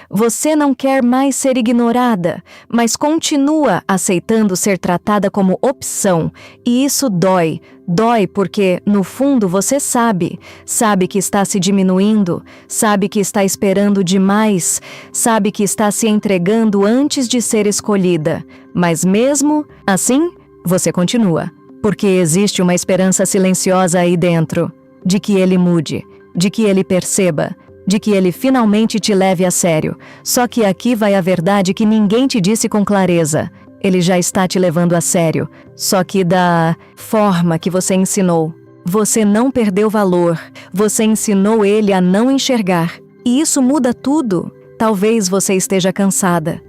Você não quer mais ser ignorada, mas continua aceitando ser tratada como opção. E isso dói. Dói porque, no fundo, você sabe que está se diminuindo, sabe que está esperando demais, sabe que está se entregando antes de ser escolhida. Mas mesmo assim, você continua. Porque existe uma esperança silenciosa aí dentro, de que ele mude, de que ele perceba, de que ele finalmente te leve a sério. Só que aqui vai a verdade que ninguém te disse com clareza. Ele já está te levando a sério, só que da forma que você ensinou. Você não perdeu valor, você ensinou ele a não enxergar. E isso muda tudo. Talvez você esteja cansada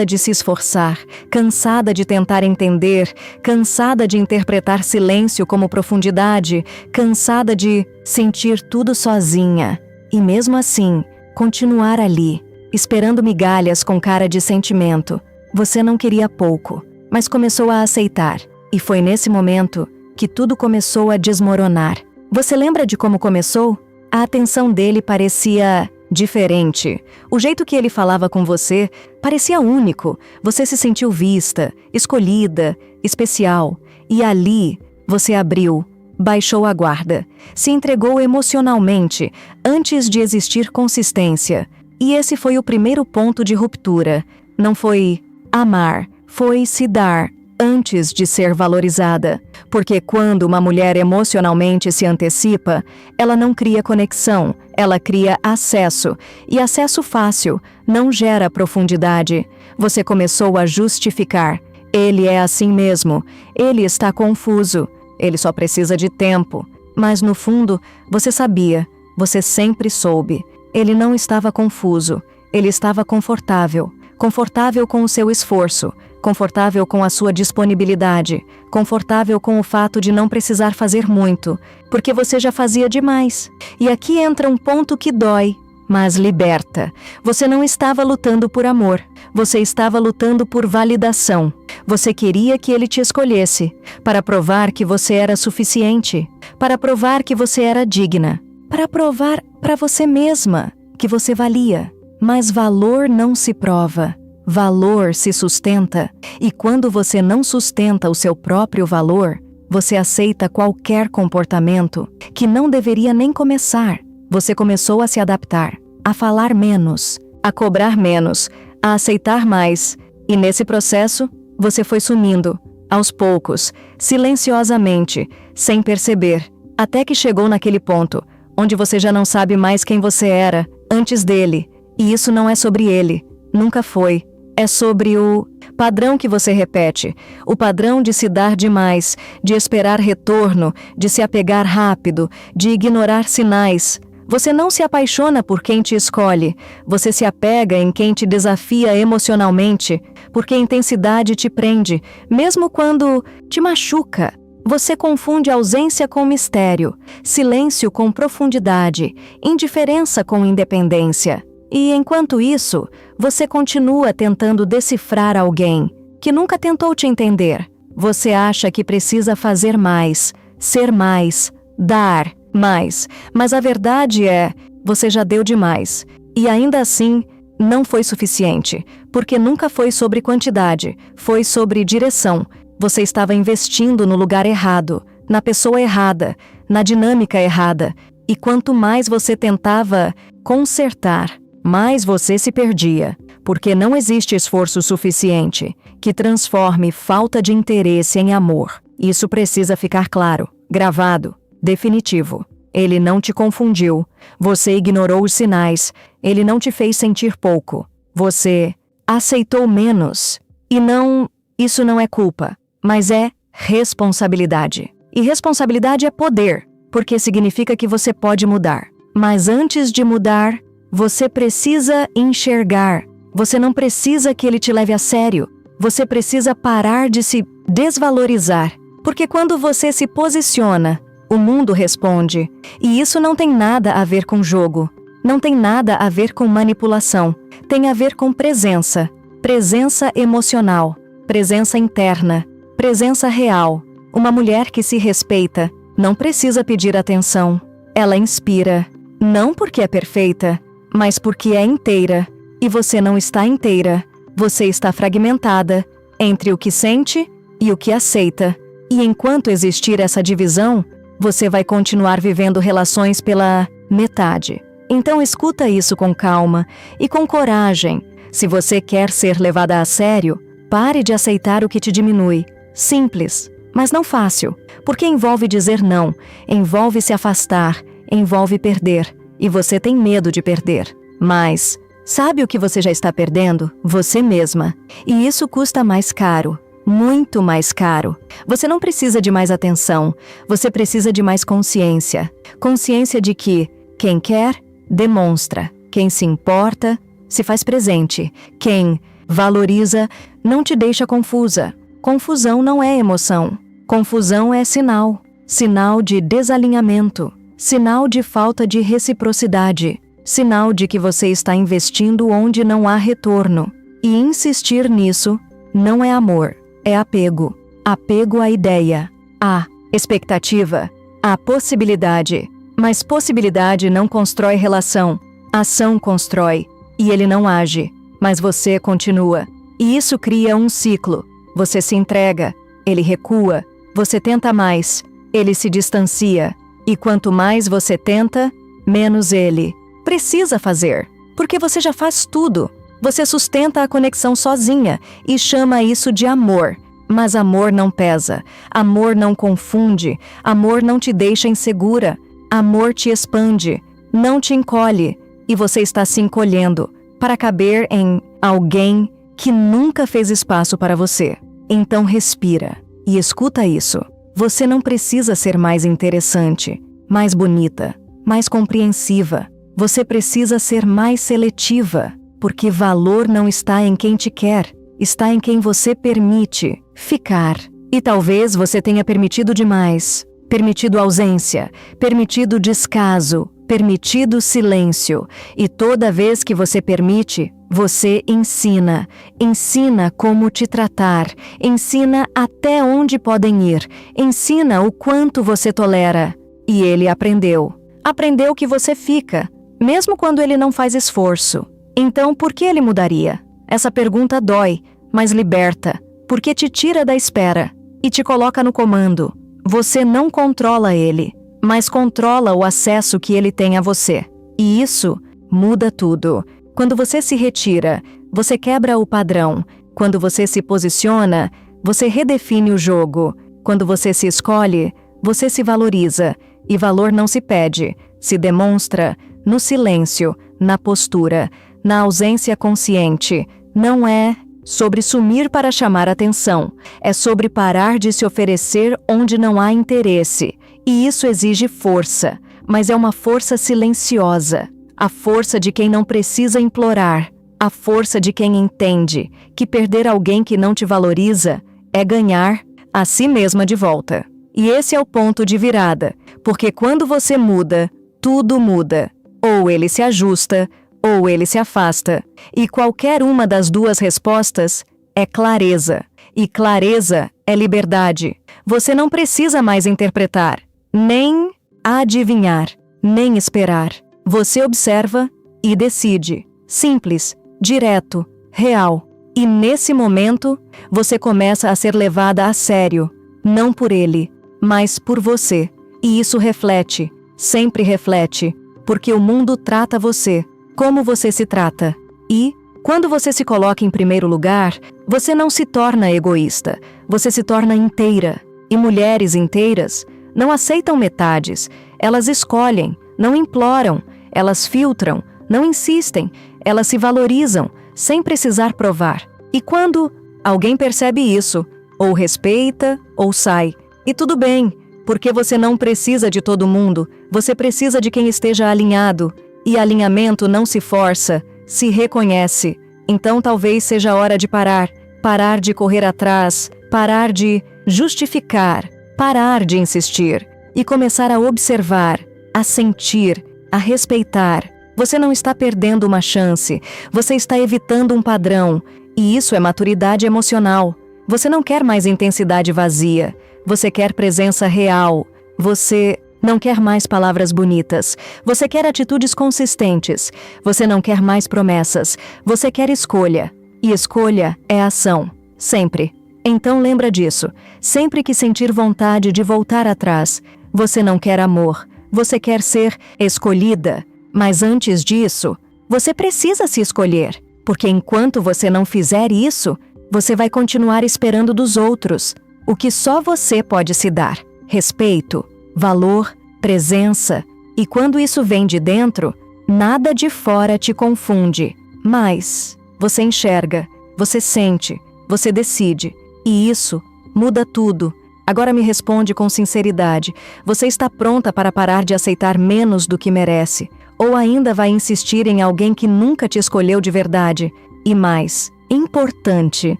de se esforçar, cansada de tentar entender, cansada de interpretar silêncio como profundidade, cansada de sentir tudo sozinha. E mesmo assim, continuar ali, esperando migalhas com cara de sentimento. Você não queria pouco, mas começou a aceitar. E foi nesse momento que tudo começou a desmoronar. Você lembra de como começou? A atenção dele parecia diferente. O jeito que ele falava com você parecia único. Você se sentiu vista, escolhida, especial. E ali, você abriu, baixou a guarda, se entregou emocionalmente antes de existir consistência. E esse foi o primeiro ponto de ruptura. Não foi amar, foi se dar antes de ser valorizada. Porque quando uma mulher emocionalmente se antecipa, ela não cria conexão, ela cria acesso. E acesso fácil não gera profundidade. Você começou a justificar. Ele é assim mesmo, ele está confuso, ele só precisa de tempo. Mas no fundo, você sabia, você sempre soube. Ele não estava confuso, ele estava confortável. Confortável com o seu esforço, confortável com a sua disponibilidade, confortável com o fato de não precisar fazer muito, porque você já fazia demais. E aqui entra um ponto que dói, mas liberta. Você não estava lutando por amor, você estava lutando por validação. Você queria que ele te escolhesse, para provar que você era suficiente, para provar que você era digna, para provar para você mesma que você valia. Mas valor não se prova, valor se sustenta. E quando você não sustenta o seu próprio valor, você aceita qualquer comportamento que não deveria nem começar. Você começou a se adaptar, a falar menos, a cobrar menos, a aceitar mais. E nesse processo, você foi sumindo, aos poucos, silenciosamente, sem perceber, até que chegou naquele ponto, onde você já não sabe mais quem você era antes dele. E isso não é sobre ele, nunca foi. É sobre o padrão que você repete, o padrão de se dar demais, de esperar retorno, de se apegar rápido, de ignorar sinais. Você não se apaixona por quem te escolhe, você se apega em quem te desafia emocionalmente, porque a intensidade te prende, mesmo quando te machuca. Você confunde ausência com mistério, silêncio com profundidade, indiferença com independência. E enquanto isso, você continua tentando decifrar alguém que nunca tentou te entender. Você acha que precisa fazer mais, ser mais, dar mais. Mas a verdade é, você já deu demais. E ainda assim, não foi suficiente. Porque nunca foi sobre quantidade, foi sobre direção. Você estava investindo no lugar errado, na pessoa errada, na dinâmica errada. E quanto mais você tentava consertar, mais você se perdia, porque não existe esforço suficiente que transforme falta de interesse em amor. Isso precisa ficar claro, gravado, definitivo. Ele não te confundiu, você ignorou os sinais, ele não te fez sentir pouco. Você aceitou menos. E não, isso não é culpa, mas é responsabilidade. E responsabilidade é poder, porque significa que você pode mudar. Mas antes de mudar, você precisa enxergar. Você não precisa que ele te leve a sério. Você precisa parar de se desvalorizar. Porque quando você se posiciona, o mundo responde. E isso não tem nada a ver com jogo. Não tem nada a ver com manipulação. Tem a ver com presença. Presença emocional. Presença interna. Presença real. Uma mulher que se respeita não precisa pedir atenção. Ela inspira. Não porque é perfeita, mas porque é inteira. e você não está inteira. Você está fragmentada entre o que sente e o que aceita. E enquanto existir essa divisão, você vai continuar vivendo relações pela metade. Então escuta isso com calma e com coragem. Se você quer ser levada a sério, pare de aceitar o que te diminui. Simples, mas não fácil, porque envolve dizer não, envolve se afastar, envolve perder, e você tem medo de perder. Mas sabe o que você já está perdendo? Você mesma. E isso custa mais caro. Muito mais caro. Você não precisa de mais atenção. Você precisa de mais consciência. Consciência de que quem quer, demonstra. Quem se importa, se faz presente. Quem valoriza, não te deixa confusa. Confusão não é emoção. Confusão é sinal. Sinal de desalinhamento. Sinal de falta de reciprocidade. Sinal de que você está investindo onde não há retorno. E insistir nisso não é amor, é apego. Apego à ideia, à expectativa, à possibilidade. Mas possibilidade não constrói relação. Ação constrói. E ele não age, mas você continua. E isso cria um ciclo. Você se entrega, ele recua. Você tenta mais, ele se distancia. E quanto mais você tenta, menos ele precisa fazer, porque você já faz tudo. Você sustenta a conexão sozinha e chama isso de amor. Mas amor não pesa, amor não confunde, amor não te deixa insegura, amor te expande, não te encolhe, e você está se encolhendo para caber em alguém que nunca fez espaço para você. Então respira e escuta isso. Você não precisa ser mais interessante, mais bonita, mais compreensiva. Você precisa ser mais seletiva, porque valor não está em quem te quer, está em quem você permite ficar. E talvez você tenha permitido demais, permitido ausência, permitido descaso, permitido silêncio. E toda vez que você permite, você ensina. Ensina como te tratar, ensina até onde podem ir, ensina o quanto você tolera. E ele aprendeu. Aprendeu que você fica, mesmo quando ele não faz esforço. Então, por que ele mudaria? Essa pergunta dói, mas liberta, porque te tira da espera e te coloca no comando. Você não controla ele, mas controla o acesso que ele tem a você. E isso muda tudo. Quando você se retira, você quebra o padrão. Quando você se posiciona, você redefine o jogo. Quando você se escolhe, você se valoriza. E valor não se pede, se demonstra no silêncio, na postura, na ausência consciente. Não é sobre sumir para chamar atenção, é sobre parar de se oferecer onde não há interesse. E isso exige força, mas é uma força silenciosa. A força de quem não precisa implorar, a força de quem entende que perder alguém que não te valoriza é ganhar a si mesma de volta. E esse é o ponto de virada, porque quando você muda, tudo muda. Ou ele se ajusta, ou ele se afasta. E qualquer uma das duas respostas é clareza. E clareza é liberdade. Você não precisa mais interpretar, nem adivinhar, nem esperar. Você observa e decide. Simples, direto, real. E nesse momento, você começa a ser levada a sério. Não por ele, mas por você. E isso reflete, sempre reflete, porque o mundo trata você como você se trata. E, quando você se coloca em primeiro lugar, você não se torna egoísta, você se torna inteira. E mulheres inteiras não aceitam metades, elas escolhem, não imploram, elas filtram, não insistem, elas se valorizam, sem precisar provar. E quando alguém percebe isso, ou respeita, ou sai. E tudo bem, porque você não precisa de todo mundo, você precisa de quem esteja alinhado. E alinhamento não se força, se reconhece. Então talvez seja a hora de parar, parar de correr atrás, parar de justificar, parar de insistir e começar a observar, a sentir, a respeitar. Você não está perdendo uma chance, você está evitando um padrão, e isso é maturidade emocional. Você não quer mais intensidade vazia, você quer presença real. Você Não quer mais palavras bonitas. Você quer atitudes consistentes. Você não quer mais promessas. Você quer escolha. E escolha é ação. Sempre. Então lembra disso. Sempre que sentir vontade de voltar atrás, você não quer amor. Você quer ser escolhida. Mas antes disso, você precisa se escolher. Porque enquanto você não fizer isso, você vai continuar esperando dos outros o que só você pode se dar: respeito, valor, presença. E quando isso vem de dentro, nada de fora te confunde. Mas você enxerga, você sente, você decide. E isso muda tudo. Agora me responde com sinceridade. Você está pronta para parar de aceitar menos do que merece? Ou ainda vai insistir em alguém que nunca te escolheu de verdade? E mais, importante,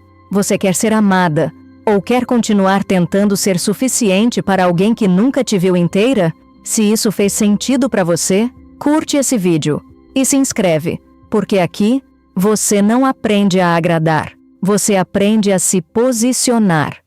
você quer ser amada? Ou quer continuar tentando ser suficiente para alguém que nunca te viu inteira? Se isso fez sentido para você, curte esse vídeo e se inscreve, porque aqui você não aprende a agradar, você aprende a se posicionar.